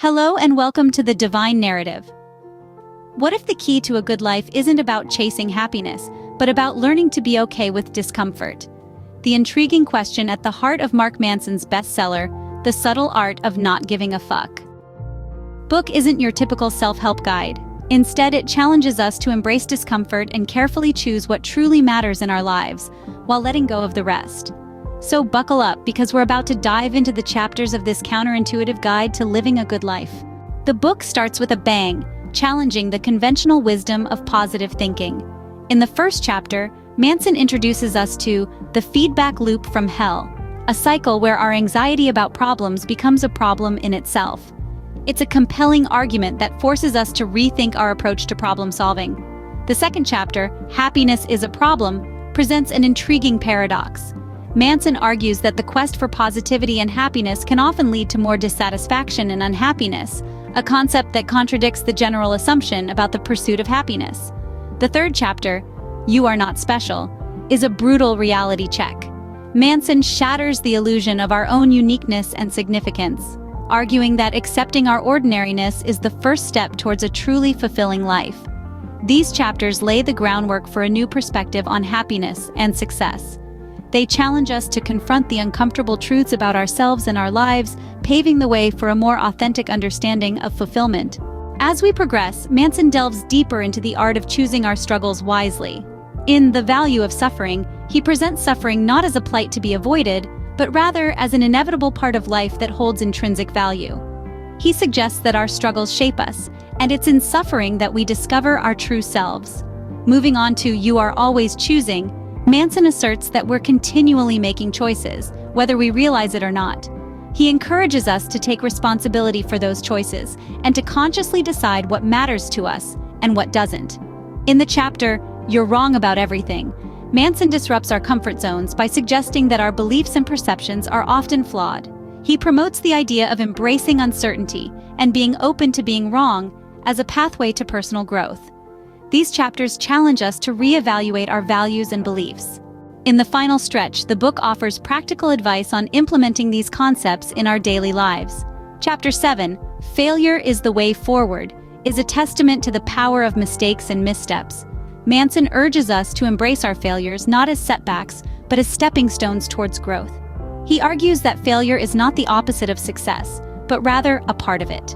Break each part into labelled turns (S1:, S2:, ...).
S1: Hello and welcome to the Divine Narrative. What if the key to a good life isn't about chasing happiness, but about learning to be okay with discomfort? The intriguing question at the heart of Mark Manson's bestseller, The Subtle Art of Not Giving a Fuck. Book isn't your typical self-help guide. Instead, it challenges us to embrace discomfort and carefully choose what truly matters in our lives, while letting go of the rest. So buckle up, because we're about to dive into the chapters of this counterintuitive guide to living a good life. The book starts with a bang, challenging the conventional wisdom of positive thinking. In the first chapter, Manson introduces us to the feedback loop from hell, a cycle where our anxiety about problems becomes a problem in itself. It's a compelling argument that forces us to rethink our approach to problem solving. The second chapter, Happiness is a Problem, presents an intriguing paradox. Manson argues that the quest for positivity and happiness can often lead to more dissatisfaction and unhappiness, a concept that contradicts the general assumption about the pursuit of happiness. The third chapter, You Are Not Special, is a brutal reality check. Manson shatters the illusion of our own uniqueness and significance, arguing that accepting our ordinariness is the first step towards a truly fulfilling life. These chapters lay the groundwork for a new perspective on happiness and success. They challenge us to confront the uncomfortable truths about ourselves and our lives, paving the way for a more authentic understanding of fulfillment. As we progress, Manson delves deeper into the art of choosing our struggles wisely. In The Value of Suffering, he presents suffering not as a plight to be avoided, but rather as an inevitable part of life that holds intrinsic value. He suggests that our struggles shape us, and it's in suffering that we discover our true selves. Moving on to You Are Always Choosing, Manson asserts that we're continually making choices, whether we realize it or not. He encourages us to take responsibility for those choices and to consciously decide what matters to us and what doesn't. In the chapter, You're Wrong About Everything, Manson disrupts our comfort zones by suggesting that our beliefs and perceptions are often flawed. He promotes the idea of embracing uncertainty and being open to being wrong as a pathway to personal growth. These chapters challenge us to reevaluate our values and beliefs. In the final stretch, the book offers practical advice on implementing these concepts in our daily lives. Chapter 7, Failure is the Way Forward, is a testament to the power of mistakes and missteps. Manson urges us to embrace our failures not as setbacks, but as stepping stones towards growth. He argues that failure is not the opposite of success, but rather a part of it.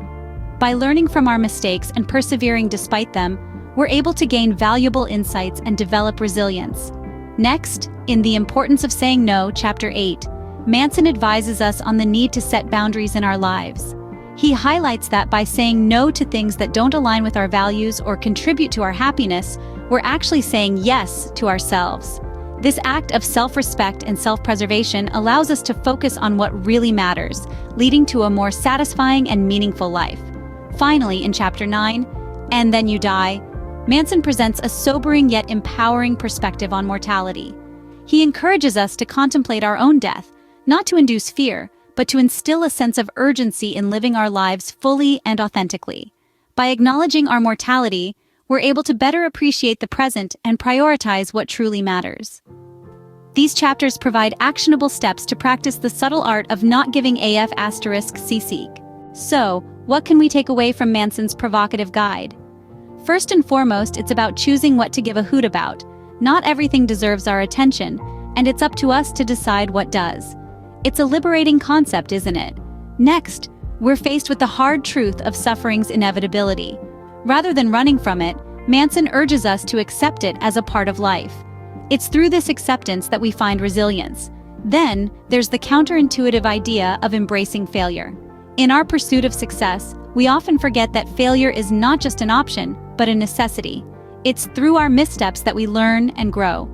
S1: By learning from our mistakes and persevering despite them, we're able to gain valuable insights and develop resilience. Next, in The Importance of Saying No, Chapter 8, Manson advises us on the need to set boundaries in our lives. He highlights that by saying no to things that don't align with our values or contribute to our happiness, we're actually saying yes to ourselves. This act of self-respect and self-preservation allows us to focus on what really matters, leading to a more satisfying and meaningful life. Finally, in Chapter 9, And Then You Die, Manson presents a sobering yet empowering perspective on mortality. He encourages us to contemplate our own death, not to induce fear, but to instill a sense of urgency in living our lives fully and authentically. By acknowledging our mortality, we're able to better appreciate the present and prioritize what truly matters. These chapters provide actionable steps to practice the subtle art of not giving a**cc. So, what can we take away from Manson's provocative guide? First and foremost, it's about choosing what to give a hoot about. Not everything deserves our attention, and it's up to us to decide what does. It's a liberating concept, isn't it? Next, we're faced with the hard truth of suffering's inevitability. Rather than running from it, Manson urges us to accept it as a part of life. It's through this acceptance that we find resilience. Then, there's the counterintuitive idea of embracing failure. In our pursuit of success, we often forget that failure is not just an option, but a necessity. It's through our missteps that we learn and grow.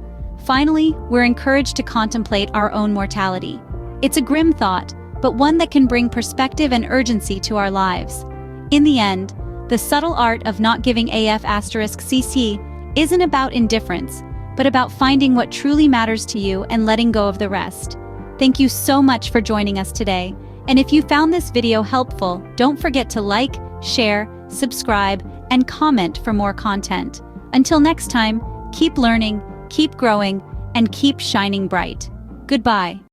S1: Finally, we're encouraged to contemplate our own mortality. It's a grim thought, but one that can bring perspective and urgency to our lives. In the end, the subtle art of not giving a**cc isn't about indifference, but about finding what truly matters to you and letting go of the rest. Thank you so much for joining us today. And if you found this video helpful, don't forget to like, share, subscribe, and comment for more content. Until next time, keep learning, keep growing, and keep shining bright. Goodbye.